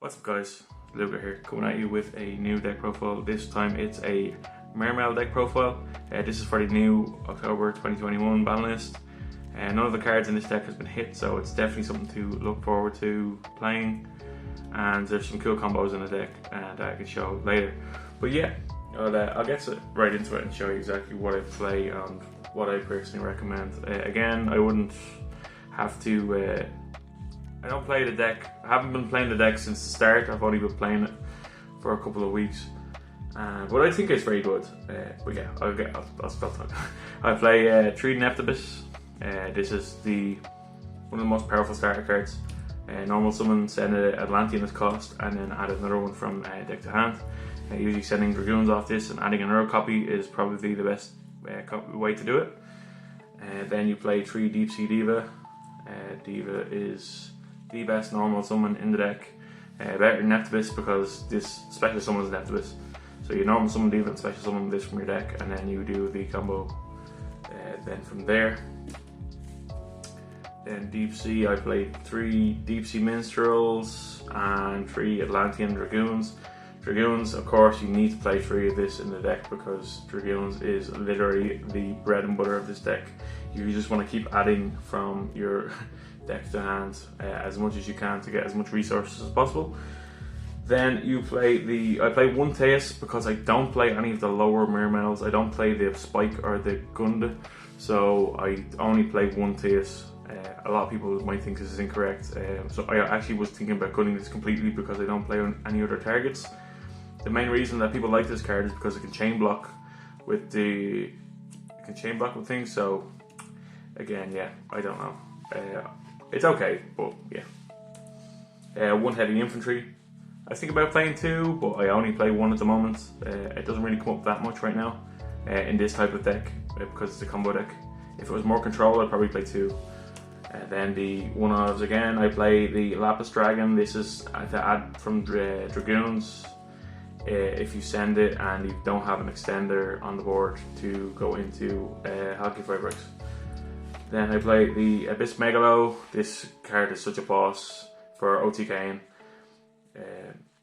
What's up guys, Luca here, coming at you with a new deck profile. This time it's a Mermail deck profile. This is for the new October 2021 ban list. None of the cards in this deck has been hit, so it's definitely something to look forward to playing. And there's some cool combos in the deck that I can show later. But yeah, I'll get right into it and show you exactly what I play and what I personally recommend. Again, I wouldn't have to... I don't play the deck. I haven't been playing the deck since the start. I've only been playing it for a couple of weeks, but I think it's very good. But yeah, I'll stop talking. I play 3 Neptibus. This is one of the most powerful starter cards. Normal summon, send an Atlantean as cost, and then add another one from deck to hand. Usually sending Dragoons off this and adding another copy is probably the best way to do it. Then you play 3 Deep Sea Diva. Diva is the best normal summon in the deck. Better than Neptibus because this special summons Neptibus. So you normal summon Diva and special summon this from your deck, and then you do the combo then from there. Then Deep Sea, I played 3 Deep Sea Minstrels and 3 Atlantean Dragoons. Dragoons, of course, you need to play 3 of this in the deck because Dragoons is literally the bread and butter of this deck. You just want to keep adding from your deck to hand as much as you can to get as much resources as possible. Then you play I play 1 Theus because I don't play any of the lower Mermails. I don't play the Spike or the Gunda, so I only play 1 Theus. A lot of people might think this is incorrect, so I actually was thinking about cutting this completely because I don't play on any other targets. The main reason that people like this card is because it can chain block with things. So again, yeah, I don't know. It's okay, but yeah. 1 Heavy Infantry. I think about playing 2, but I only play 1 at the moment. It doesn't really come up that much right now in this type of deck because it's a combo deck. If it was more control, I'd probably play 2. Then the 1-ofs again, I play the Lapis Dragon. This is to add from Dragoons. If you send it and you don't have an extender on the board to go into Halki Firebricks. Then I play the Abyss Megalo. This card is such a boss for OTKing.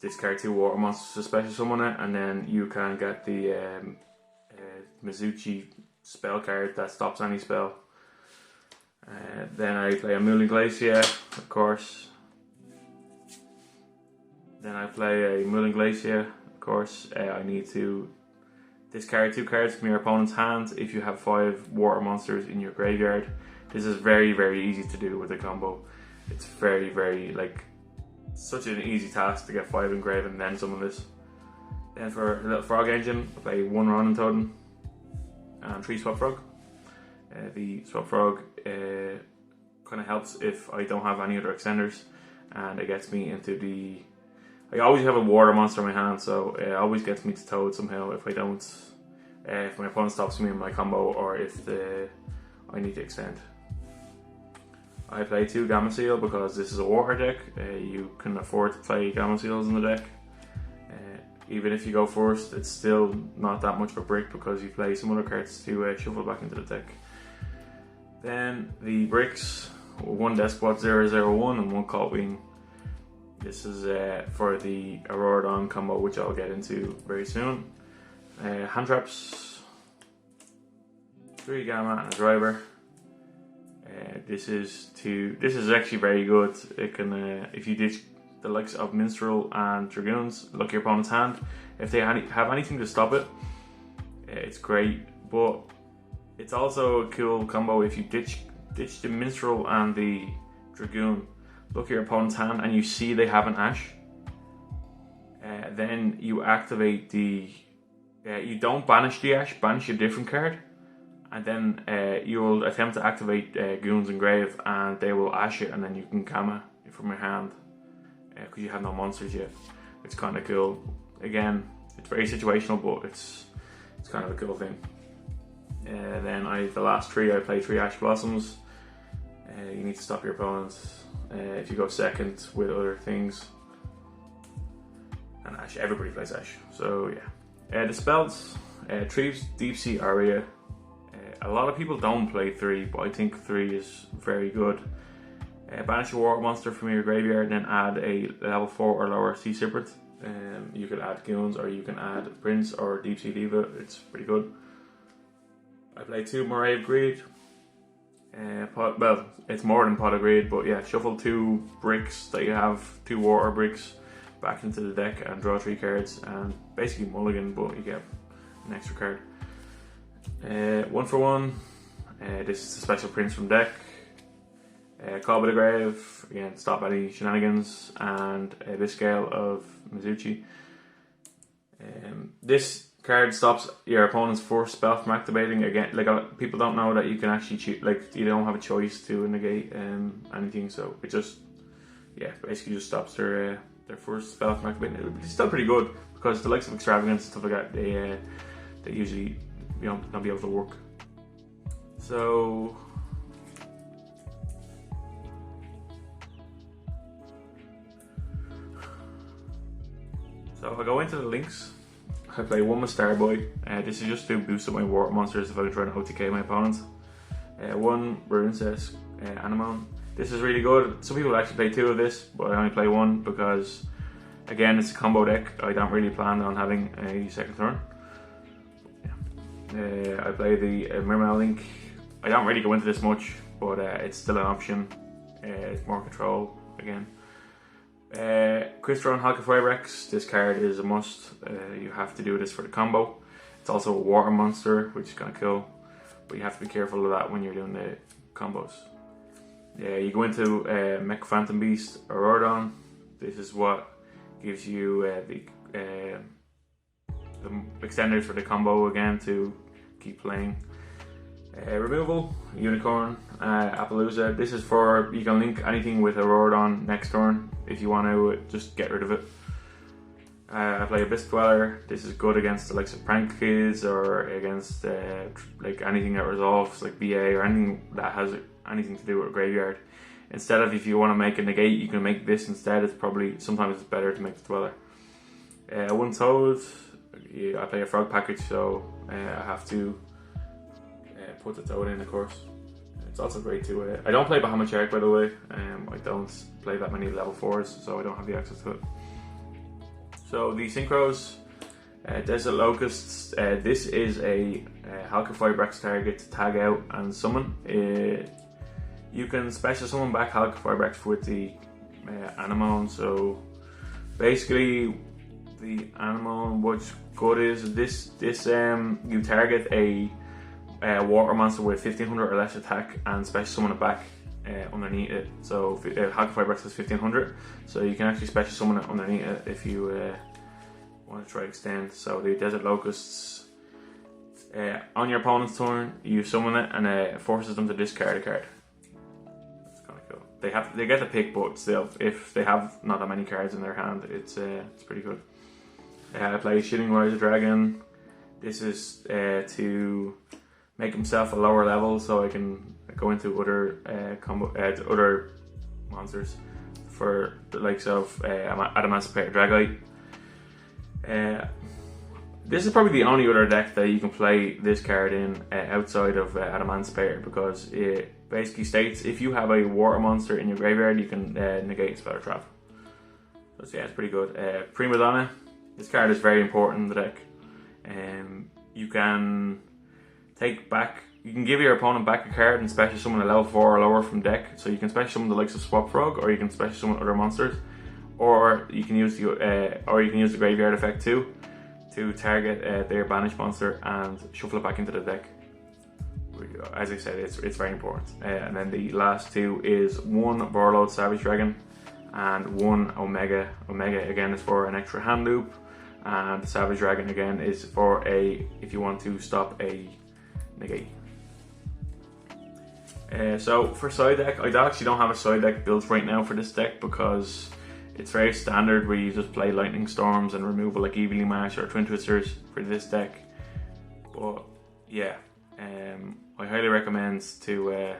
This card 2 water monsters to special summon it, and then you can get the Mizuchi spell card that stops any spell. Then I play a Moon Glacier, of course. Then I play a Moon Glacier, of course. I need to discard 2 cards from your opponent's hand if you have 5 water monsters in your graveyard. This is very, very easy to do with a combo. It's very, very, such an easy task to get 5 engraved and then summon this. Then for a little frog engine, I play 1 Ronin Totem and 3 Swap Frog. The Swap Frog kind of helps if I don't have any other extenders, and it gets me into the... I always have a water monster in my hand, so it always gets me to Toad somehow if I don't... if my opponent stops me in my combo, or if I need to extend. I play 2 Gamma Seal because this is a water deck. You can afford to play Gamma Seals in the deck. Even if you go first, it's still not that much of a brick because you play some other cards to shuffle back into the deck. Then the bricks, 1 Despot 001 and 1 Coltwing. This is for the Auroradon combo, which I'll get into very soon. Hand traps, 3 Gamma and a Driver. This is actually very good. It can if you ditch the likes of Minstrel and Dragoons, look at your opponent's hand. If they have anything to stop it, it's great. But it's also a cool combo if you ditch the Minstrel and the Dragoon. Look at your opponent's hand and you see they have an Ash. Then you activate the... you don't banish the Ash, banish a different card. And then you will attempt to activate Goons Engrave, and they will Ash it, and then you can Gamma it from your hand because you have no monsters yet. It's kind of cool. Again, it's very situational, but it's kind of a cool thing. Then the last 3, I play 3 Ash Blossoms. You need to stop your opponents if you go second with other things. And Ash, everybody plays Ash. So yeah. The spells, 3 Deep Sea Aria. A lot of people don't play 3, but I think 3 is very good. Banish a water monster from your graveyard and then add a level 4 or lower Sea Serpent. You could add Goons or you can add Prince or Deep Sea Diva, it's pretty good. I play 2 Mermail Greed. Well, it's more than Pot of Greed, but yeah, shuffle 2 bricks that you have, 2 water bricks, back into the deck and draw 3 cards and basically mulligan, but you get an extra card. 1 for 1, this is the special Prince from deck. Call by the Grave, again, stop any shenanigans, and this scale of Mizuchi. This card stops your opponent's first spell from activating. Again, like people don't know that you can actually choose, like you don't have a choice to negate anything, so it just, yeah, basically just stops their first spell from activating. It's still pretty good because the likes of Extravagance and stuff like that, they usually, you know, not be able to work. So I go into the links. I play 1 with Starboy. This is just to boost up my water monsters if I can try to OTK my opponent. 1 Ruincess Anemone. This is really good. Some people actually play 2 of this, but I only play 1 because, again, it's a combo deck. I don't really plan on having a second turn. Yeah. I play the Mermail link. I don't really go into this much, but it's still an option. It's more control again. Crystron Halka-Firex, this card is a must. You have to do this for the combo. It's also a water monster, which is gonna kill, but you have to be careful of that when you're doing the combos. You go into Mech Phantom Beast or Ordon. This is what gives you the extenders for the combo again to keep playing. Removal, Unicorn, Appaloosa. This is for, you can link anything with a Aurodon next turn if you want to just get rid of it. I play Abyss Dweller. This is good against the likes of Prank Kids or against like anything that resolves, like BA or anything that has anything to do with a graveyard. Instead of, if you want to make a negate, you can make this instead. It's probably, sometimes it's better to make the Dweller. 1 Toad. I play a Frog package, so I have to put the Toad in, of course. It's also great to, I don't play Bahamut Shark, by the way. I don't play that many level 4s, so I don't have the access to it. So the Synchros, Desert Locusts, this is a Halka-Firex target to tag out and summon. You can special summon back Halka-Firex with the Anemone, so basically the Anemone, what's good is this you target a water monster with 1500 or less attack and special summon it back underneath it. So Halka-Firex is 1500, so you can actually special summon it underneath it if you want to try to extend. So the Desert Locusts, on your opponent's turn, you summon it and it forces them to discard a card. That's kind of cool. They get the pick, but still, if they have not that many cards in their hand, it's pretty good. I play Shooting Riser Dragon. This is to make himself a lower level, so I can go into other other monsters for the likes of Adamantipator Dragite. This is probably the only other deck that you can play this card in outside of Adamantipator, because it basically states if you have a water monster in your graveyard, you can negate spell or trap. So yeah, it's pretty good. Prima Donna. This card is very important in the deck. You can you can give your opponent back a card and special summon a level 4 or lower from deck. So you can special summon the likes of Swap Frog, or you can special summon other monsters, or you can use the graveyard effect too to target their banished monster and shuffle it back into the deck. As I said, it's very important. And then the last 2 is 1 Warlord Savage Dragon and 1 Omega. Omega again is for an extra hand loop, and the Savage Dragon again is for if you want to stop a negate. So for side deck, I actually don't have a side deck built right now for this deck because it's very standard where you just play Lightning Storms and removal like Evenly Mash or Twin Twisters for this deck. But yeah, I highly recommend to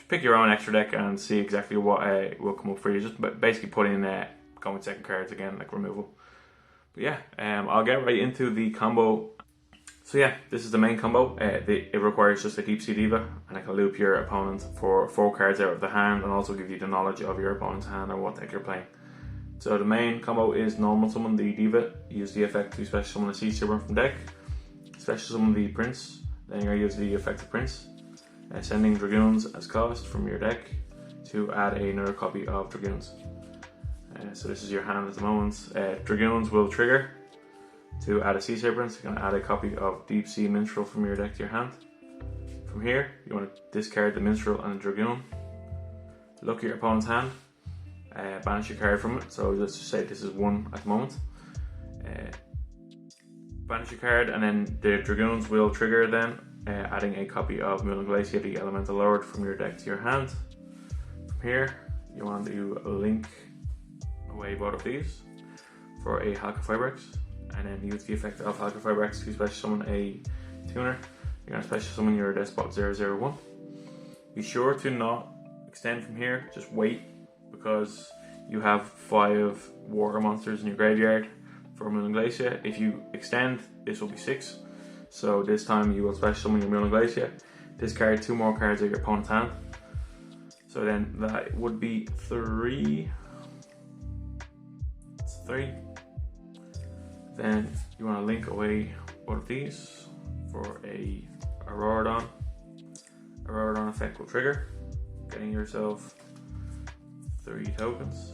pick your own extra deck and see exactly what will come up for you. Just basically put in common second cards again, like removal. But yeah, I'll get right into the combo. So yeah, this is the main combo. It requires just a Deep Sea Diva, and it can loop your opponent for 4 cards out of the hand, and also give you the knowledge of your opponent's hand and what deck you're playing. So the main combo is normal summon the Diva, use the effect to special summon a Sea Serpent from deck, special summon the Prince, then you're going to use the effect of Prince, sending Dragoons as cost from your deck to add another copy of Dragoons. So this is your hand at the moment. Dragoons will trigger to add a Sea Serpent. You're going to add a copy of Deep Sea Minstrel from your deck to your hand. From here, you want to discard the Minstrel and the Dragoon. Look at your opponent's hand. Banish your card from it. So let's just say this is 1 at the moment. Banish your card, and then the Dragoons will trigger then, adding a copy of Mermail, the Elemental Lord, from your deck to your hand. From here, you want to link away both of these for a Halka Fibrex, and then use the effect of Halka Fibrex to special summon a tuner. You're going to special summon your Despot 001. Be sure to not extend from here, just wait, because you have 5 water monsters in your graveyard for Mermail Glacier. If you extend, this will be 6. So this time you will special summon your Mermail Glacier, discard 2 more cards of your opponent's hand. So then that would be 3. It's 3. Then you want to link away one of these for a Auroradon. Auroradon effect will trigger, getting yourself 3 tokens.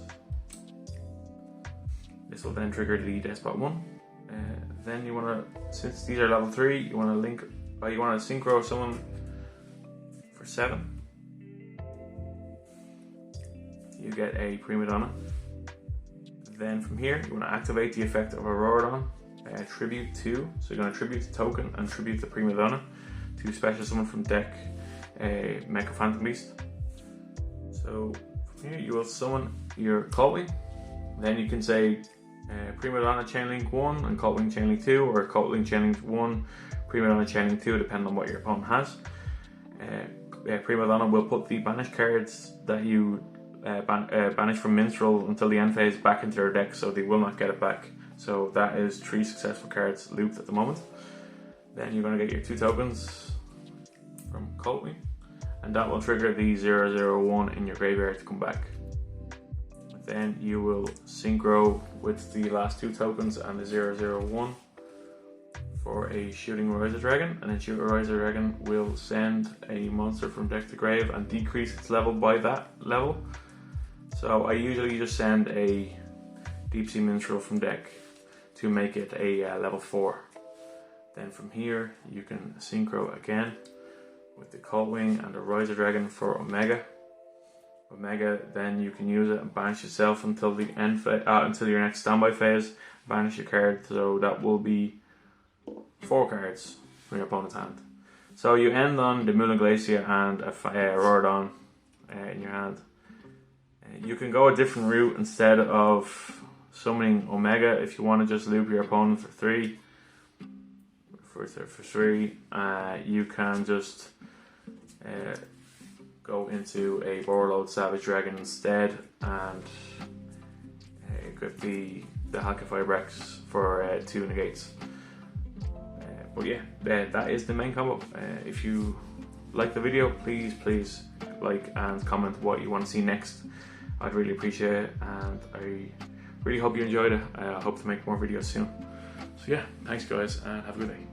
This will then trigger the Despot 1. Then you want to, since these are level 3, you want to link, you want to synchro summon for 7. You get a Prima Donna. Then from here, you want to activate the effect of Auroradon, tribute 2. So you're going to tribute the token and tribute the Prima Donna to special summon from deck a Mecha Phantom Beast. So from here, you will summon your Coltwing. Then you can say Prima Donna Chainlink 1 and Coltwing Chainlink 2, or Coltwing Chainlink 1, Prima Donna Chainlink 2, depending on what your opponent has. Prima Donna will put the banished cards that you banish from Minstrel until the end phase back into their deck, so they will not get it back. So that is 3 successful cards looped at the moment. Then you're going to get your 2 tokens from Coltwing, and that will trigger the 001 in your graveyard to come back. Then you will synchro with the last 2 tokens and the 001 for a Shooting Riser Dragon, and then Shooting Riser Dragon will send a monster from deck to grave and decrease its level by that level. So I usually just send a Deep Sea Minstrel from deck to make it a level 4. Then from here you can synchro again with the Coltwing and the Riser Dragon for Omega. Omega, then you can use it and banish yourself until the end until your next standby phase. Banish your card, so that will be 4 cards from your opponent's hand. So you end on the Mermail Glacier and a Auroradon in your hand. You can go a different route instead of summoning Omega if you want to just loop your opponent for 3. For 3, you can just go into a Warlord Savage Dragon instead and equip the Halka Fibrex for 2 negates. But yeah, that is the main combo. If you like the video, please like and comment what you want to see next. I'd really appreciate it, and I really hope you enjoyed it. I hope to make more videos soon. So yeah, thanks guys, and have a good day.